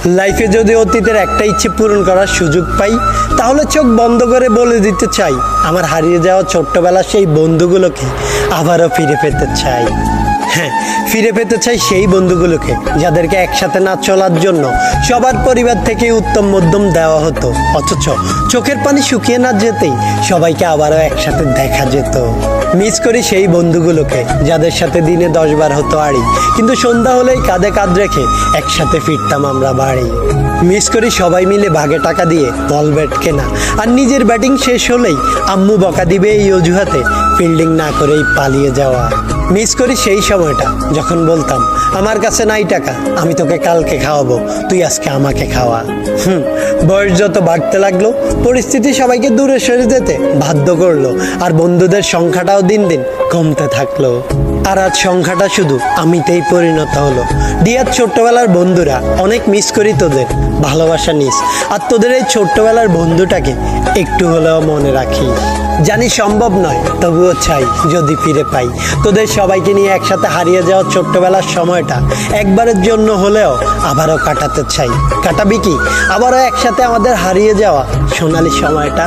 লাইফে যদি অতীতের একটা ইচ্ছে পূরণ করার সুযোগ পাই, তাহলে চোখ বন্ধ করে বলে দিতে চাই, আমার হারিয়ে যাওয়া ছোট্টবেলার সেই বন্ধুগুলোকে আবারও ফিরে পেতে চাই। হ্যাঁ, ফিরে পেতে চাই সেই বন্ধুগুলোকে যাদেরকে একসাথে না চলার জন্য সবার পরিবার থেকে উত্তম মধ্যম দেওয়া হতো, অথচ চোখের পানি শুকিয়ে না যেতেই সবাইকে আবারও একসাথে দেখা যেত। মিস করি সেই বন্ধুগুলোকে যাদের সাথে দিনে 10 বার হতো আড়ি, কিন্তু সন্ধ্যা হলেই কাঁধে কাঁধ রেখে একসাথে ফিরতাম আমরা বাড়ি। মিস করি সবাই মিলে ভাগে টাকা দিয়ে বল ব্যাট কেনা, আর নিজের ব্যাটিং শেষ হলেই আম্মু বকা দিবে এই অজুহাতে ফিল্ডিং না করেই পালিয়ে যাওয়া। মিস করি সেই সময়টা যখন বলতাম, আমার কাছে নাই টাকা, আমি তোকে কালকে খাওয়াবো, তুই আজকে আমাকে খাওয়া। বয়স যত বাড়তে লাগলো, পরিস্থিতি সবাইকে দূরে সরে যেতে বাধ্য করলো, আর বন্ধুদের সংখ্যাটাও দিন দিন কমতে থাকলো। আর আজ সংখ্যাটা শুধু আমিতেই পরিণত হলো। ডিয়ার ছোট্টবেলার বন্ধুরা, অনেক মিস করি তোদের, ভালোবাসা নিস, আর তোদের এই ছোট্টবেলার বন্ধুটাকে একটু হলেও মনে রাখি। জানি সম্ভব নয়, তবুও চাই যদি ফিরে পাই তোদের সবাইকে নিয়ে একসাথে হারিয়ে যাওয়া ছোট্টবেলার সময়টা একবারের জন্য হলেও আবারও কাটাতে চাই। কাটাবি কি আবারও একসাথে আমাদের হারিয়ে যাওয়া সোনালি সময়টা?